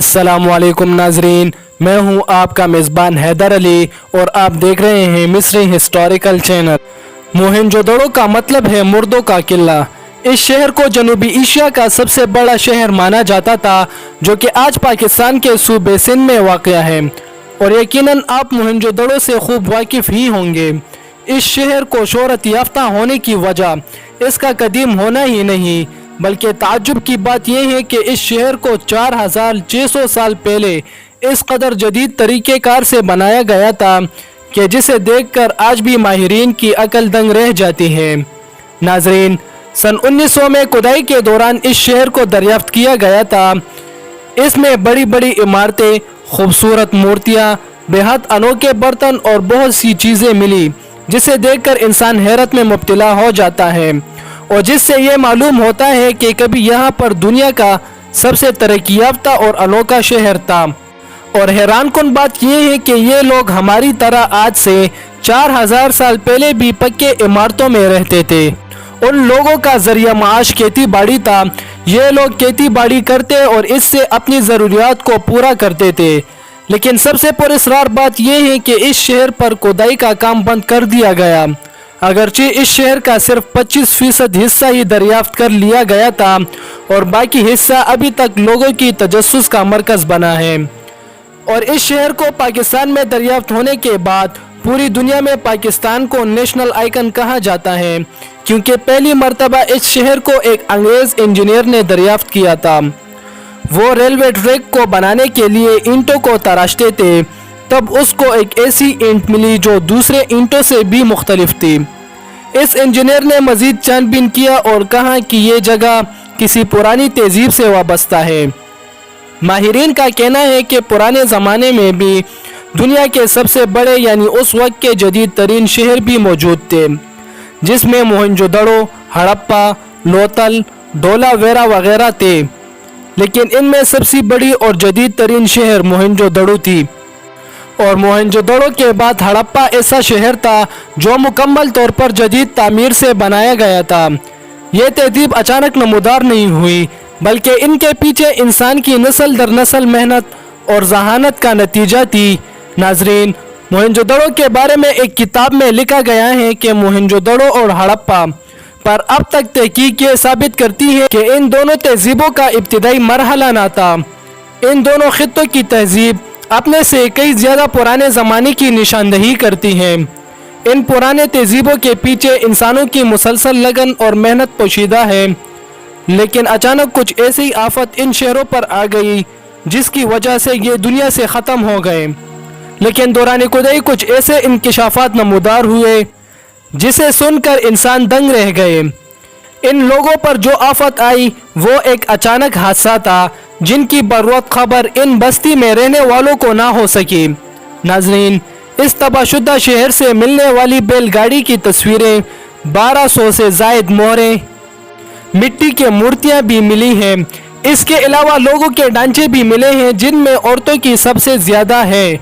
अस्सलामुअलैकुम नाजरीन, मैं हूं आपका मेज़बान हैदर अली और आप देख रहे हैं मिस्री हिस्टोरिकल चैनल। मोहनजोदड़ो का मतलब है मुर्दों का किला। इस शहर को जनूबी एशिया का सबसे बड़ा शहर माना जाता था, जो कि आज पाकिस्तान के सूबे सिंध में वाक़या है और यकीनन आप मोहनजोदड़ो से खूब वाकिफ़ ही होंगे। इस शहर को शोहरत याफ्ता होने की वजह इसका कदीम होना ही नहीं, बल्कि ताज्जुब की बात यह है कि इस शहर को 4600 साल पहले इस कदर जदीद तरीक़ेकार से बनाया गया था कि जिसे देखकर आज भी माहिरीन की अकल दंग रह जाती है। नाजरीन, सन 1900 में खुदाई के दौरान इस शहर को दरियाफ्त किया गया था। इसमें बड़ी बड़ी इमारतें, खूबसूरत मूर्तियाँ, बेहद अनोखे बर्तन और बहुत सी चीज़ें मिली, जिसे देखकर इंसान हैरत में मुब्तला हो जाता है और जिससे ये मालूम होता है कि कभी यहाँ पर दुनिया का सबसे तरक्की याफ्ता और अनोखा शहर था। और हैरान कुन बात यह है कि ये लोग हमारी तरह आज से 4000 साल पहले भी पक्के इमारतों में रहते थे। उन लोगों का जरिया माश खेती बाड़ी था। ये लोग खेती बाड़ी करते और इससे अपनी ज़रूरियात को पूरा करते थे। लेकिन सबसे पुरस्कार बात यह है कि इस शहर पर खुदाई का काम बंद कर दिया गया। अगरचे इस शहर का सिर्फ 25% हिस्सा ही दरियाफ्त कर लिया गया था और बाकी हिस्सा अभी तक लोगों की तजस्सुस का मरकज़ बना है। और इस शहर को पाकिस्तान में दरियाफ्त होने के बाद पूरी दुनिया में पाकिस्तान को नेशनल आइकन कहा जाता है, क्योंकि पहली मर्तबा इस शहर को एक अंग्रेज़ इंजीनियर ने दरियाफ्त किया था। वो रेलवे ट्रैक को बनाने के लिए ईंटों को तराशते थे, तब उसको एक ऐसी ईंट मिली जो दूसरे ईंटों से भी मुख्तलिफ थी। इस इंजीनियर ने मज़ीद छानबीन किया और कहा कि ये जगह किसी पुरानी तहजीब से वाबस्ता है। माहिरीन का कहना है कि पुराने ज़माने में भी दुनिया के सबसे बड़े यानी उस वक्त के जदीद तरीन शहर भी मौजूद थे, जिसमें मोहनजोदड़ो, हड़प्पा, लोथल, धोलावीरा वगैरह थे। लेकिन इनमें सबसे बड़ी और जदीद तरीन शहर मोहनजोदड़ो थी। और मोहनजोदड़ो के बाद हड़प्पा ऐसा शहर था जो मुकम्मल तौर पर जदीद तामीर से बनाया गया था। ये तहजीब अचानक नमूदार नहीं हुई, बल्कि इनके पीछे इंसान की नस्ल दर नस्ल मेहनत और जहानत का नतीजा थी। नाजरीन, मोहनजोदड़ो के बारे में एक किताब में लिखा गया है कि मोहनजोदड़ो और हड़प्पा पर अब तक तहकीक ये साबित करती है कि इन दोनों तहजीबों का इब्तिदाई मरहला ना था। इन दोनों खित्तों की तहजीब अपने से कई ज़्यादा पुराने ज़माने की निशानदही करती हैं। इन पुराने तहजीबों के पीछे इंसानों की मुसलसल लगन और मेहनत पोशीदा है। लेकिन अचानक कुछ ऐसी आफत इन शहरों पर आ गई जिसकी वजह से ये दुनिया से ख़त्म हो गए। लेकिन दौरान खुदाई कुछ ऐसे इंकिशाफात नमूदार हुए जिसे सुनकर इंसान दंग रह गए। इन लोगों पर जो आफत आई वो एक अचानक हादसा था, जिनकी बरवक्त खबर इन बस्ती में रहने वालों को ना हो सकी। नाजरीन, इस तबाहशुदा शहर से मिलने वाली बैलगाड़ी की तस्वीरें, 1200 से जायद मोहरें, मिट्टी के मूर्तियां भी मिली हैं। इसके अलावा लोगों के ढांचे भी मिले हैं, जिनमें औरतों की सबसे ज़्यादा है,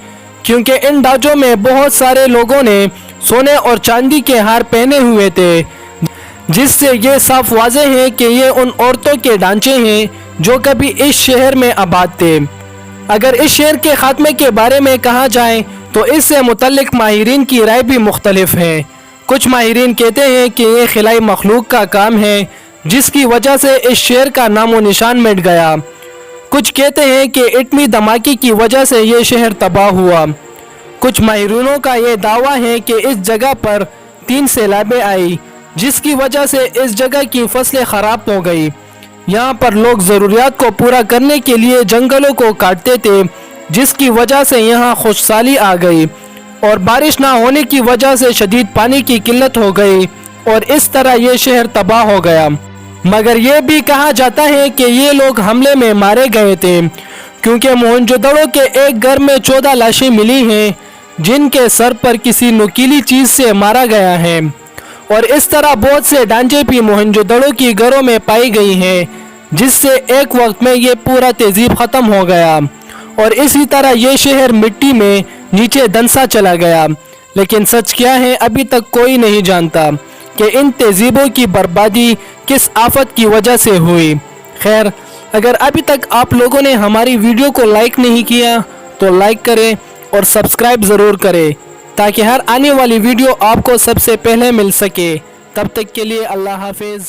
क्योंकि इन ढांचों में बहुत सारे लोगों ने सोने और चांदी के हार पहने हुए थे, जिससे ये साफ वाज़ेह है कि ये उन औरतों के ढांचे हैं जो कभी इस शहर में आबाद थे। अगर इस शहर के खात्मे के बारे में कहा जाए तो इससे मुतल्लिक माहिरीन की राय भी मुख्तलिफ है। कुछ माहिरीन कहते हैं कि ये खिलाई मखलूक का काम है, जिसकी वजह से इस शहर का नामो निशान मिट गया। कुछ कहते हैं कि एटमी धमाके की वजह से ये शहर तबाह हुआ। कुछ माहिरीनों का ये दावा है कि इस जगह पर 3 सैलाबें आई, जिसकी वजह से इस जगह की फसलें ख़राब हो गई। यहाँ पर लोग ज़रूरियात को पूरा करने के लिए जंगलों को काटते थे, जिसकी वजह से यहाँ खुशहाली आ गई और बारिश ना होने की वजह से शदीद पानी की किल्लत हो गई और इस तरह ये शहर तबाह हो गया। मगर यह भी कहा जाता है कि ये लोग हमले में मारे गए थे, क्योंकि मोहनजोदड़ो के एक घर में 14 लाशें मिली हैं, जिनके सर पर किसी नुकीली चीज़ से मारा गया है। और इस तरह बहुत से ढांचे भी मोहनजोदड़ो की घरों में पाई गई हैं, जिससे एक वक्त में ये पूरा तहजीब ख़त्म हो गया और इसी तरह ये शहर मिट्टी में नीचे दंसा चला गया। लेकिन सच क्या है, अभी तक कोई नहीं जानता कि इन तहजीबों की बर्बादी किस आफत की वजह से हुई। खैर, اگر ابھی تک آپ لوگوں نے ہماری ویڈیو کو لائک نہیں کیا تو لائک کریں اور سبسکرائب ضرور کریں تاکہ ہر آنے والی ویڈیو آپ کو سب سے پہلے مل سکے. تب تک کے لیے اللہ حافظ.